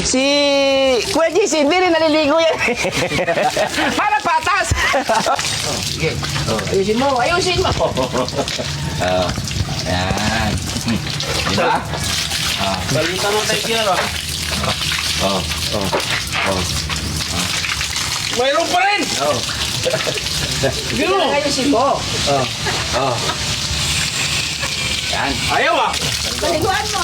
Si Kuya JC, hindi rin naliligo yan. Para patas. Sige. Ayusin mo, ayusin mo. Yan. Diba? Balita mo tayo kaya, no? Mayroon pa rin! Sige mo. Ayusin mo. Yan. Ayaw ah! Paliguan mo.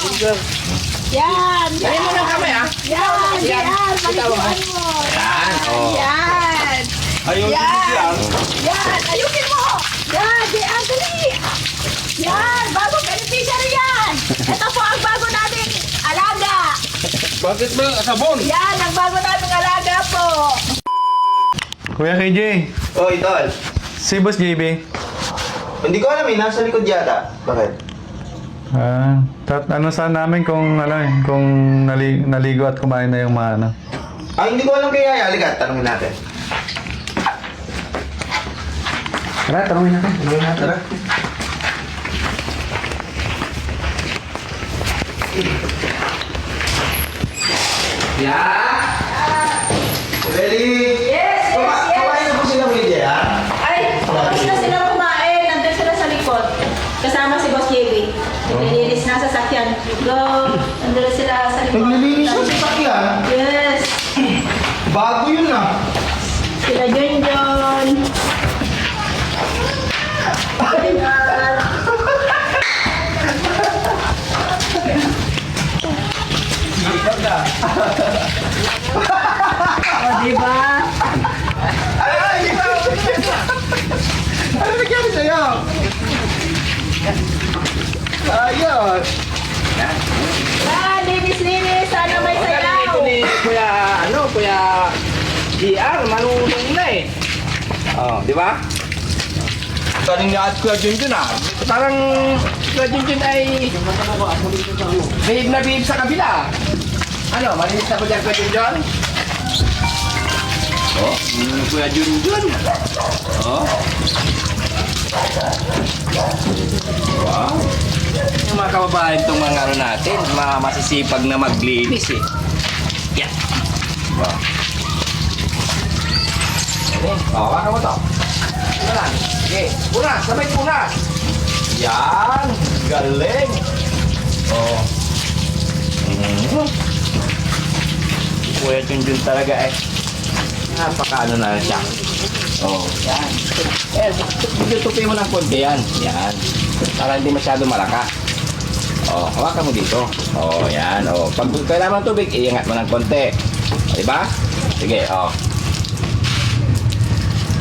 Yan. Dali mo ng kamay, ha? Yan. Paliguan mo. Yan. Yan. Ayaw Yan. Yan. Ayusin mo. Yan. Yan. Dali. Yan. Bagong beneficiary yan. Ito po ang bago nating alaga. Bakit ba sabon? Yan. Ang bago nating alaga po. Kuya KJ, Oh, Idol. si Boss JB. Hindi ko alam eh, nasa likod yata. Bakit? Ano saan namin kung kung naligo at kumain na yung mga ano. Hindi ko alam kaya. Halika, tanungin natin. Tara, tanungin natin. Tara. Ready? Yes. Kumain na po sila ulit yan? Ay, tapos na sila kumain. Nandun sila sa likod. Kasama si Boss JB. Nililinis na sa sakyan. Go. Nandun na sila sa likod. Naglilinis sa sasakyan? Yes. Bago yun ah. Sila Junjun. O, diba? Ay! Ano nangyari sa'yo? Ayos! Linis-linis. Sana may sayaw. Ito ni Kuya GR, malulong na eh. Di ba? Galing nga at Kuya Junjun ah. Parang Kuya Junjun ay behave na behave sa kabila. Ano, malinis na ba dyan Kuya Junjun? Kuya Junjun. Wow. Yung mga kababayan itong mga ano natin, mga masisipag na maglinis eh. Yan. Wow. Hawakan mo to. Ito lang. Sige. Punas. Sabay punas. Yan. Galing. Kuya Junjun talaga eh. Napaka ano na siya. Yan. Tutupi mo ng konti yan. Yan. Para hindi masyado malaka. Hawakan mo dito. Yan. Pag kailangan ng tubig, iingat mo ng konti. Diba? Sige,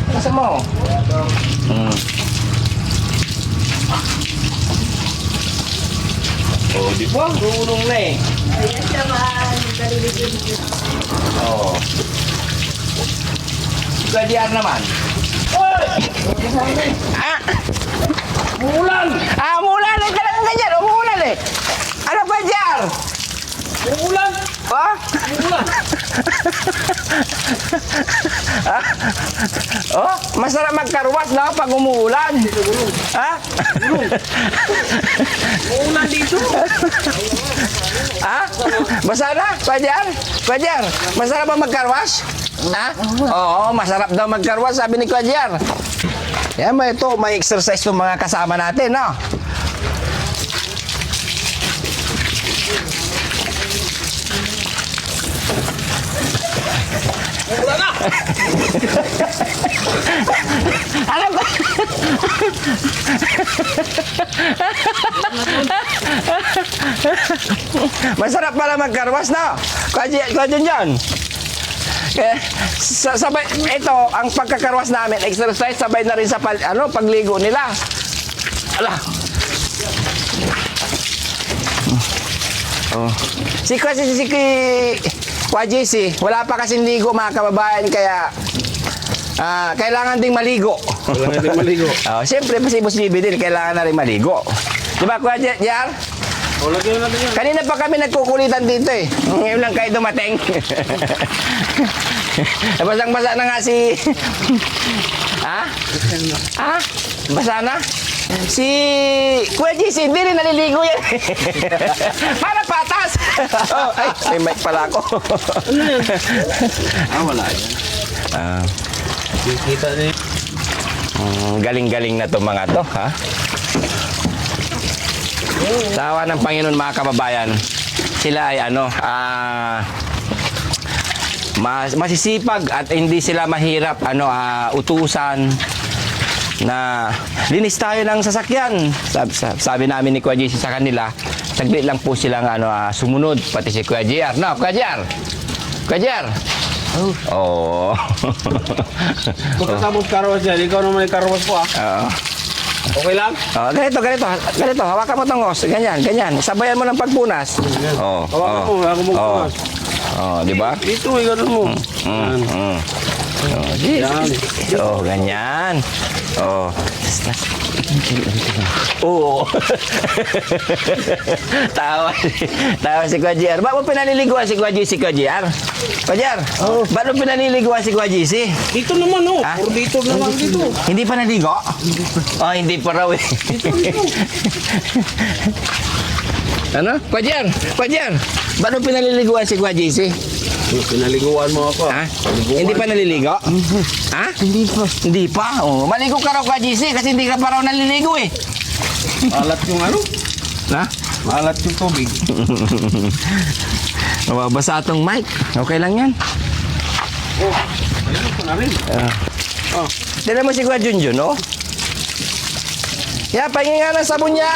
Nasa mo? Di ba? Gulong na eh. Ayan siya man. Nalilinis. Gadiar naman. Umuulan! Umuulan! Huwag ka lang ganyan! Umuulan eh! Ano ba, Jar? Umuulan! Umuulan! Masarap magkarwas na pag umuulan. Ha? Umuulan dito! Basa na, Pajar? Pajar, masarap ba magkarwas? Oo, masarap daw magkarwas, sabi ni Pajar. Yan, may exercise ng mga kasama natin, no? Alam ba? Masarap pala magkarwas, no? Kuya Junjun. Sabay, ito, ang pagkakarwas namin, exercise, sabay na rin sa pagligo nila. Ala. Si Kuya JC, wala pa kasing ligo mga kababayan, kaya kailangan ding maligo. Kailangan din maligo. Siyempre, si Boss JB din, kailangan na rin maligo. Diba, Kuya JR? Lagyan natin yan. Kanina pa kami nagkukulitan dito eh. Ngayon lang kayo dumating. Basang-basa na nga si... Basa na? Si Kuya JC, hindi rin naliligo yan. Para gatas! Oh, ay, may mic pala ako. Wala yan. Ah, Kita niya. galing-galing na to mga to, ha? Sa awa ng Panginoon mga kababayan, sila ay masisipag at hindi sila mahirap utusan na linis tayo ng sasakyan. Sabi namin ni Kuya JC sa kanila, saglit lang po silang sumunod, pati si Kuya JR. No, Kuya JR? Kuya JR? Oh. Pagkatapos karawas yan, ikaw naman yung karawas ko Oo. Okay lang? Oh, ganito. Hawakan mo tong hose. Ganyan. Sabayan mo ng pagpunas. Oh. Hawakan mo, ako magpunas. Oh, di ba? Dito, ganun mo. Yan. Oh, di. Yan. Oh, ganyan. Oh. Oo. Tawa si Kuya JR. Ba't mo pinaliliguan si Kuya JC, Kuya JR? Kuya JR, ba't mo pinaliliguan si Kuya JC? Dito naman, oh. Ah? Puro dito naman dito. Hindi pa naligo? Oh, hindi pa raw eh. Ano? Kuya JR, ba't mo pinaliliguan si Kuya JC? Pinaliguan mo ako. Ha? Hindi pa naliligo? Ha? Hindi pa. Oh, maligo ka raw Kuya JC kasi hindi ka pa raw naliligo eh. Alat yung ano? Ha? Alat yung tubig. Mababasa itong mic. Okay lang yan. Oh, ayun ko na rin. Oh. Tila mo si Kuya Junjun, no? Yeah, pahingin nga ng sabon niya.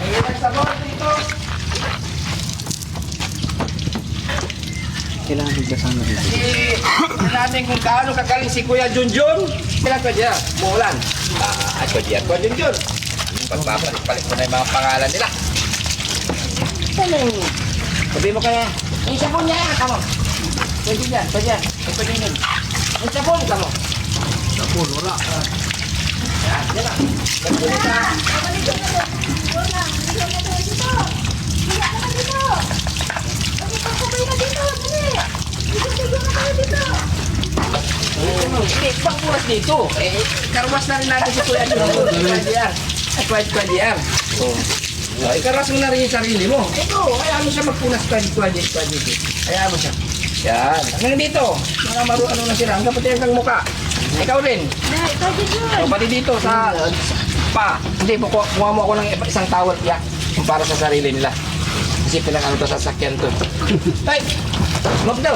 Pahingin ng sabon dito. Kailangan kasama dito. Tingnan natin kung gaano kagaling si Kuya Junjun. Kailan ka dyan? Umuulan. Kuya Junjun. Pagbabalik-balik mo na yung mga pangalan nila. Sabi mo kaya, yung sabon niya, kamo. Pwede dyan. Pwede dyan. Yung sabon, kamo. Sapon, wala. Yan lang. Pwede dyan. Hindi, pangpuras dito. Karwas na rin natin si Kuya Junjun. Kuya JR. Ikarwas mo na rin yung sarili mo. Ito, kaya mo siya magpunas Kuya JR. Kaya mo siya. Yan. Hanggang dito. Mga ano na sila. Hanggang pati hanggang muka. Ikaw rin. So, pati dito sa pa. Hindi, kumuha mo ako ng isang towel. Yeah. Para sa sarili nila. Kasi pinakano to sa sasakyan to. Ay! Mop daw.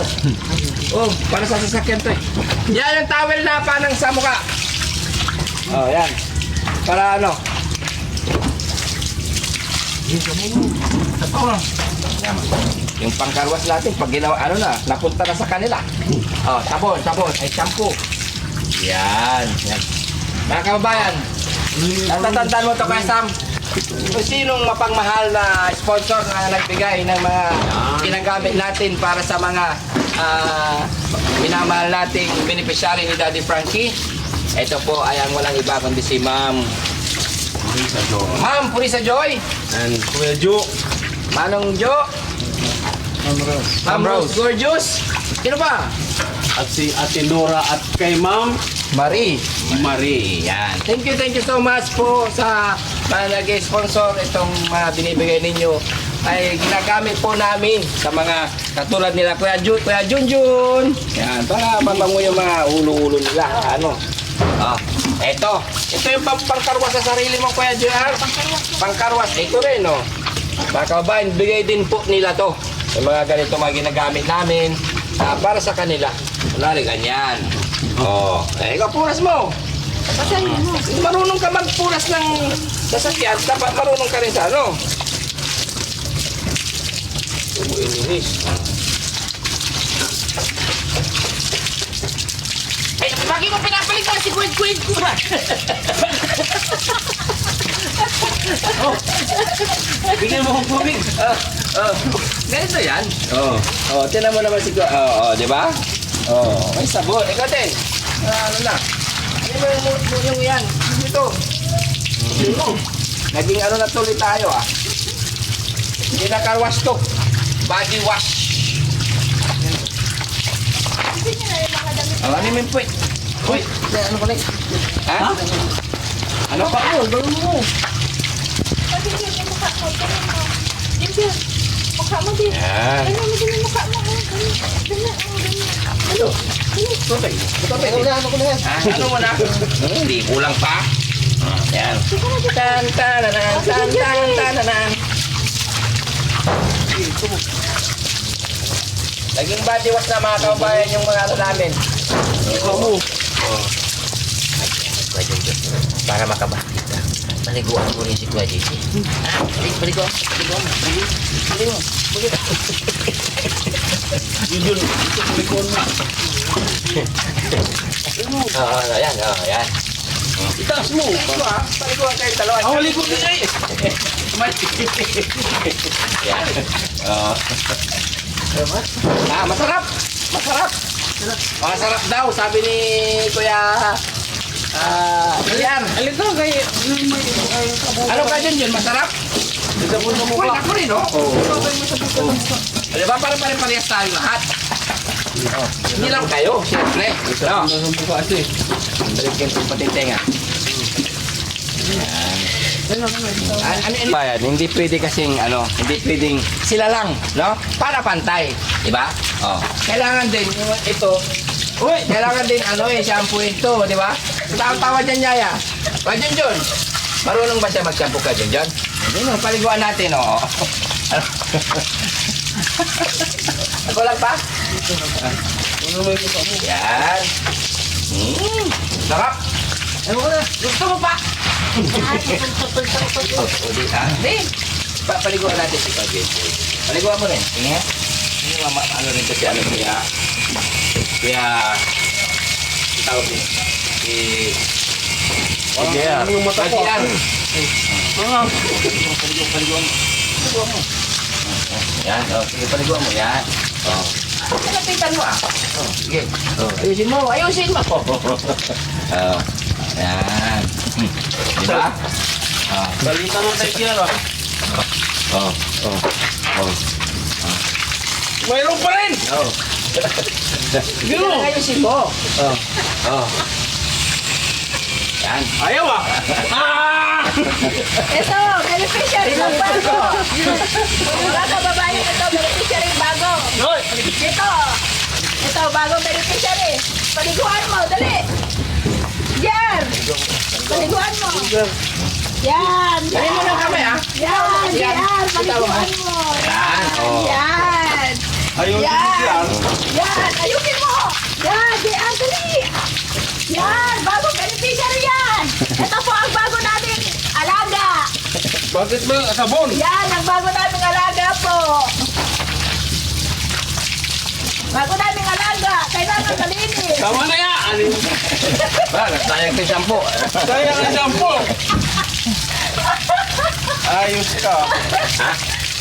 Oh, para sa sasakyan to eh. Yan yung towel na panang sa mukha. Oh, yan. Para ano? Yung pangkarwas natin, pag ginawa, napunta na sa kanila. Oh, sabon, ay shampoo. Yan. Mga kababayan, natatandaan mo ito kay Sam? Kung sinong mapangmahal na sponsor na nagbigay ng mga ginagamit natin para sa mga minamahal nating beneficiary ni Daddy Frankie. Ito po ay ang walang iba kundi si Ma'am Purisa Joy. And Kuya Jo. Manong Jo. Ma'am Rose Gorgeous. Sino ba? At si Ate Nora at kay Ma'am Marie. Yan. Thank you so much po sa mga nag-sponsor itong mga binibigay ninyo ay ginagamit po namin sa mga katulad nila Kuya Junjun. Yan, para mabango yung mga ulo-ulo nila. Ito yung pangkarwas sa sarili mo Kuya Junjun. Pangkarwas, ito rin no. Mga kababayan, bigay din po nila to. Yung mga ganito mga ginagamit namin para sa kanila. Kunwari, ganyan. Ikaw punas mo. Marunong ka magpunas ng sasakyan, dapat marunong ka rin sa ano. Bakit mo pinapalitan si Kwid ko ba? Bigyan mo akong tubig. Ganito yan. Tinan mo naman si Kwid. Di ba? May sabon. Ikaw din. Ano na? Yung yan. Ito. Naging ano na tuloy tayo Hindi na car wash to. Body wash. Ano yung puwit? Puwit. Ano ko na Ha? Ano pa? Gawin mo. Yan, yan. Mukha mo din. Yan. Ganyan mo din yung mukha mo. Ganyan, ganyan. Tutay. Tutay. Ano ko na yan? Ano mo na? Hindi, kulang pa. Yan. Tan, tananan, tan, tan, tananan. Naging body wash na mga kabayan yung mga ano namin. Ikaw mo. Oh. Para makabakit ka. Paliguan ko rin si Kuya JJ. Paliguan. Paliguan mo. Paliguan mo. Yun. Paliguan mo. Ayan. Ayan. Itaas mo. Paliguan kayo dalawa. Ako ligo din eh. Yan. Masarap. Masarap daw, sabi ni Kuya Ian. Alito, kaya... Ano ka dyan? Masarap? Uy, ako rin, no? Diba, parang-parehas tayo lahat. Hindi lang kayo, siyempre. No? Balikin po pati tenga. Ano ba yan? Hindi pwede kasing hindi pwedeng sila lang, no? Para pantay, di ba? Oh. Kailangan din ito. Uy, kailangan din shampoo ito, di ba? Tawa dyan, Yaya. Junjun. Marunong ba siya mag-shampoo ka, Junjun? Hindi, paliguan natin, oh. Ako lang pa? Yan. Sarap. Ano ko na? Gusto mo pa? Hindi. Paliguan natin si Pagay. Paliguan mo rin. Tingnan. Ano rin kasi kaya tawag din. Yung mata ko. Paliguan mo. Yan. Sige, paliguan mo. Yan. Lapitan mo sige. Ayusin mo. Yan. Diba? Balitan mo tayo yan, Mayroon pa rin! Sige lang, ayusin mo. Yan. Ayaw ah! Ito, beneficiary ng bago. Mga kababayan, ito, beneficiary bago. Ito, bagong beneficiary. Paliguan mo, dali. Yan. Paliguan mo. Yan. Dali mo ng kamay, ha? Yan. Paliguan mo. Yan. Ayaw Yan. Yan. Ayusin mo. Yan. Yan. Dali. Yan. Bagong beneficiary yan. Ito po ang bago nating alaga. Bakit ba sabon? Yan. Ang bago nating alaga po. Bago nating alaga. Kailangan malinis. Tama na yan! Sayang kay shampoo. Kaya ang shampoo! Ayos ka.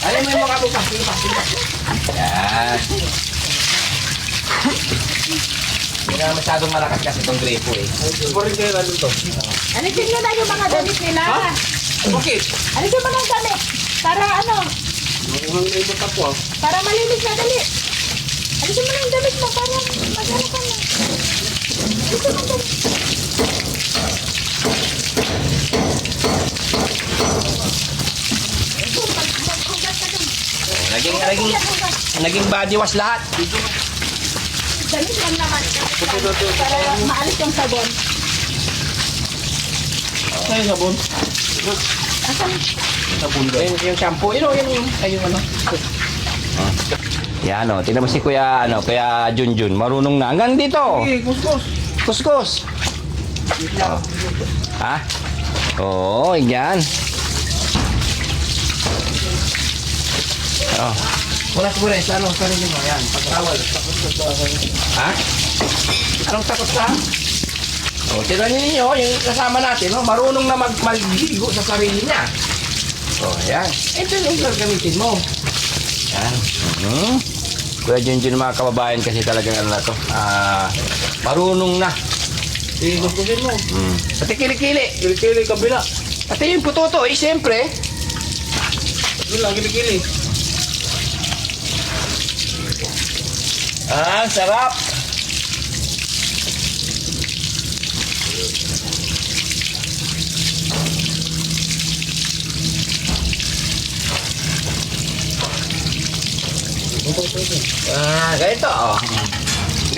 Alin mo yung mga bukas. Yan. Hindi na masyadong malakas kasi itong gripo eh. Parin kayo na dito. Alisin nyo na yung mga damit nila. Bakit? Alisin mo na yung damit. Para Mukhang may mata po ah. para malinis na dali. Alisin mo na yung damit mo para mag-ano ka na. Alisin mo na. Naging body wash lahat. Damit lang naman. Para maalis yung sabon. Saan yung sabon? Asan? Yung shampoo, ayun ano. Yan tingnan mo si Kuya Junjun, marunong na. Hanggang dito. Sige, kuskus. Kuskus. Ha? Oo, yan. Kuras sa sarili mo. Yan, pagkawal. Ha? Anong takot ka? Tignan ninyo, yung kasama natin, marunong na maligo sa sarili niya. Yan. Ito yung gagamitin mo. Yan. Kuya Junjun, mga kababayan, kasi talagang marunong na. Sige, kuskusin mo. Pati kilikili. Kilikili, kabila. Pati yung putoto, siyempre. Doon lang, kilikili. Sarap. Ganito, oh.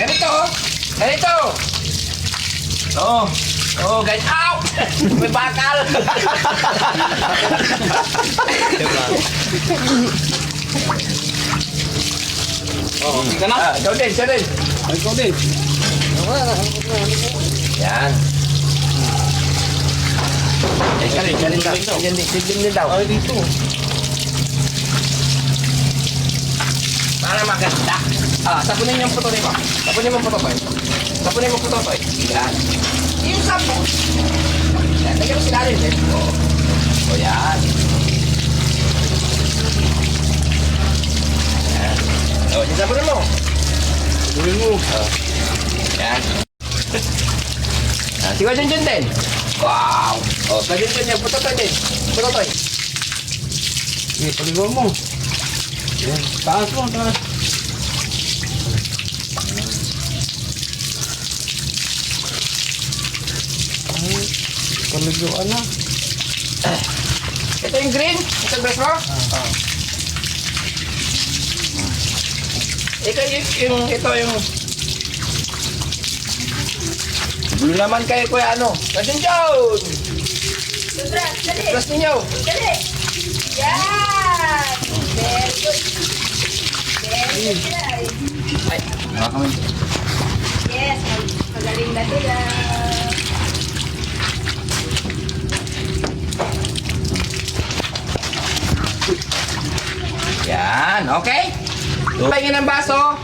Ganito, oh. Ganito. Oh. Oh, ganyan. Ow! May bakal. Oo, hindi ka na. Ikaw din, siya din. Ay, ikaw din. Yan. Siya din daw. Siya din daw. Ay, dito. Para maganda. Sapunin yung puto mo. Sapunin mo puto ko. Sapunin mo puto ko. Yan. Yung sabon. Yan, lagyan mo sila rin. O yan. Yan. O, yung sapunin mo. Sabunin mo. Yan. Yan. Sigaw dyan din. Wow. O, sa dyan yan. Puto to din. Puto to. Sige, paligaw mo. Yan. Taas mo, taas. Ay, paligawan na. Ito yung green. Ito yung breast mo. Ito ito yung blue naman kayo kuya ano. Kasi dyan. Sandra, dali. Plus ninyo. Dali. Yan. Very good. Very good, guys. Ay, nakakamin. Yes, magaling na sila. Yan, okay? Pahingin ng baso.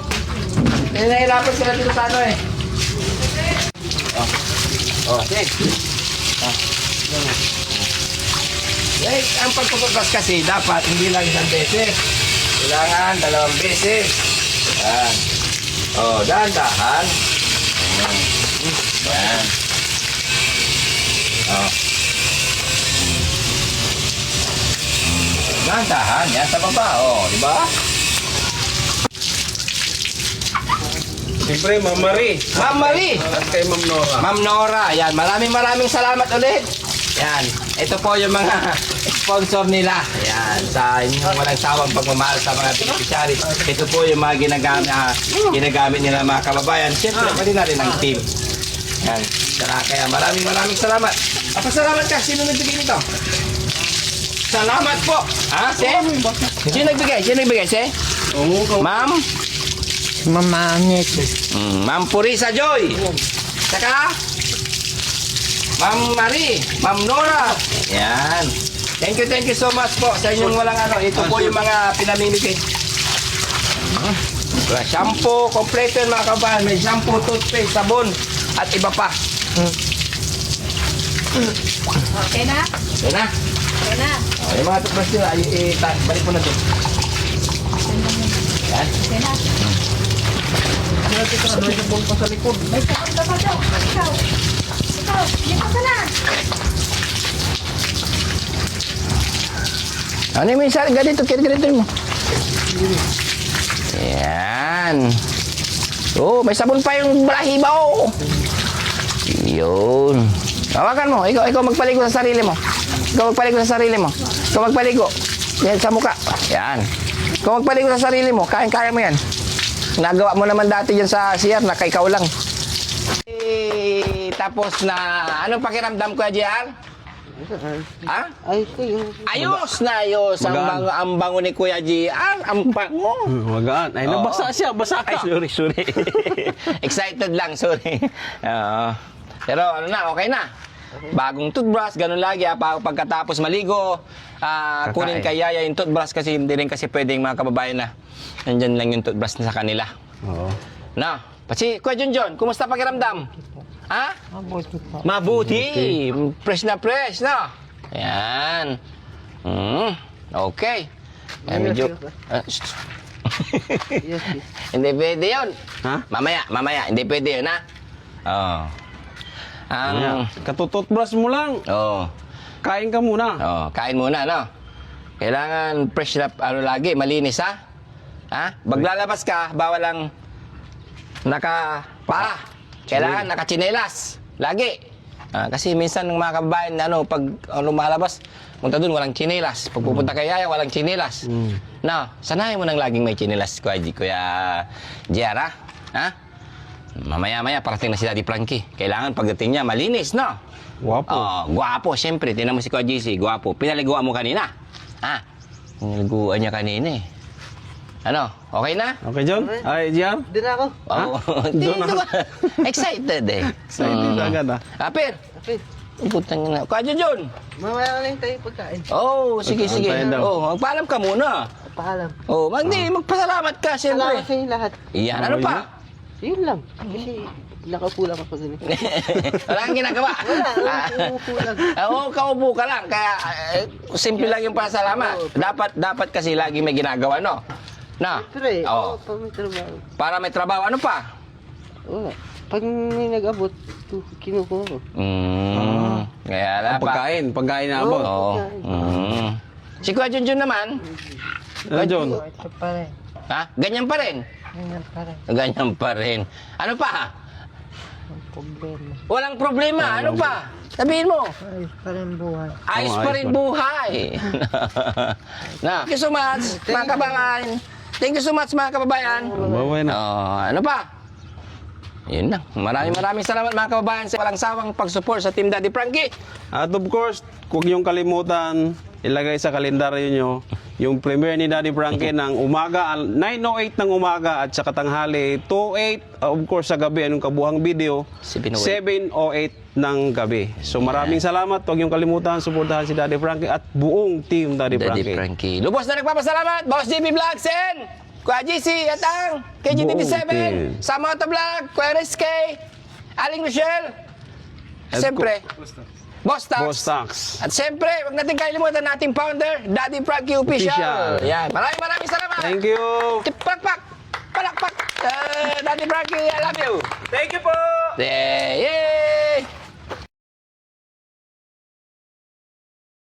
Nahihirapan sila dito sa ano eh. Okay. Eh, ang pagpapagpas kasi dapat hindi lang isang beses. Kailangan 2 beses. Yan. Oh, dahan-dahan. Yan. Oh. Dahan-dahan. Yan sa baba. Oh, di ba? Siyempre, Ma'am Marie. Ma'am Marie. At kay Ma'am Nora. Ma'am Nora, yan. Maraming salamat ulit. Yan. Ito po yung mga sponsor nila. Yan. Sa inyong walang sawang pagmamahal sa mga beneficiaries. Ito po yung mga ginagamit nila mga kababayan. Siyempre, pwede na rin ang team. Yan. Kaya maraming salamat. Pasalamat ka. Sino nagbigay nito? Salamat po. Ha? Si? Sino nagbigay? Si? Oo, Ma'am? Ma'am Purisa Joy. Saka Ma'am Marie, Ma'am Nora. Yan. Thank you so much po sa inyong walang ano. Ito po yung mga pinamimigay. Shampoo, kompleto yun mga kabahan. May shampoo, toothpaste, sabon, at iba pa. Okay na? Yan na. Okay na. Yung mga toothbrush nila, balik mo na doon. Yan. Okay na. May sabon pa sa likod. May sakot na pa daw. Ikaw. Dito ka na. Ano yung minsan? Ganito mo. Yan. Oh, may sabon pa yung balahibaw. Yun. Hawakan mo. Ikaw magpaligo sa sarili mo. Ikaw magpaligo. Yan sa muka. Yan. Ikaw magpaligo sa sarili mo. Kaya mo yan. Nagawa mo naman dati dyan sa CR na ikaw lang. Tapos na, anong pakiramdam ko, JR? Ha? Ayos na ayos. Ang bango ni Kuya JR. Ang bango. Magaan. Ay, nabasa siya. Basa ka. Ay, sorry. Excited lang, sorry. Pero ano na, okay na. Bagong toothbrush, ganun lagi. Pagkatapos maligo, kunin kay Yaya yung toothbrush kasi hindi rin kasi pwedeng mga kababayan na nandyan lang yung toothbrush na sa kanila. Oo. Na, pati, Kuya Junjun, kumusta pakiramdam? Ha? Mabuti. Fresh na, Ayan. Okay. Medyo... Hindi pwede yun. Ha? Mamaya. Hindi pwede yun, ha? Oo. Katututbrush mo lang. Oo. Kain ka muna. Oo. Kain muna, no? Kailangan fresh na, lagi, malinis, ha? Ha? Maglalabas ka, bawal lang nakapara. Kailangan nakachinelas. Lagi. Kasi minsan ng mga kababayan, pag lumalabas, punta doon, walang chinelas. Pag pupunta kay Yaya, walang chinelas. No, sanayin mo nang laging may chinelas, Kuya JR, ha? Mamaya-maya, parating na si Daddy Frankie. Kailangan pagdating niya, malinis, no? Guwapo. Guwapo, siyempre. Tingnan mo si Kuya JC, guwapo. Pinaliguan mo kanina. Ha? Pinaliguan niya kanina eh. Ano? Okay na? Okay, John? Ay, Jan? Doon na ako. Doon na. Excited eh. Excited agad ah. Apir! Okay. Putang ina. Kuya John! Mamaya na lang tayo pagkain. Sige. Antayin daw. Magpaalam ka muna. Paalam. Magpasalamat ka, Salamat siyempre. sa inyo lahat. Iyan, ano pa? Yun lang. Kasi nakaupo lang ako ganito. Wala kang ginagawa. Umupo lang. Oo, kaupo ka lang. Kaya, simple lang yung pasalamat. Dapat kasi lagi may ginagawa, no? Na? Pero Oo. pag may trabaho. Para may trabaho. Ano pa? Oo. Pag may nag-abot, kinukuha ko. Kaya dapat. Pagkain na abot. Oo. Si Kuya Junjun naman, Ano, John? Ito pa rin. ganyan pa rin. Ganyan pa rin. Ganyan pa rin. Ano pa? Ang problema. Walang problema. Ano pa? Sabihin mo. Ayos pa rin buhay. Ayos pa rin buhay. Thank you so much, mga kababayan. Thank you so much, mga kababayan. Babay na. Ano pa? Yun lang. Maraming salamat, mga kababayan, sa walang sawang pag-support sa Team Daddy Frankie. At of course, huwag niyong kalimutan, ilagay sa kalendaryo niyo yung premiere ni Daddy Frankie ng umaga, 9:08 ng umaga at saka tanghali, 2:08, of course sa gabi, anong kabuhang video, 7:08 ng gabi. So maraming salamat, huwag niyong kalimutan, suportahan si Daddy Frankie at buong Team Daddy Frankie. Lubos na nagpapasalamat, Boss JB Vlogs and Kuya GC at ang KGTV7, Buong sa Moto Vlog, Kuya Rizky, Aling Rochelle, At siyempre, Boss Tax. Boss Tax. At siyempre, huwag natin kalimutan nating founder, Daddy Frankie Official. Official. Yan. Maraming salamat. Thank you! Palakpak! Palakpak! Daddy Frankie, I love you. Thank you po! Yeah.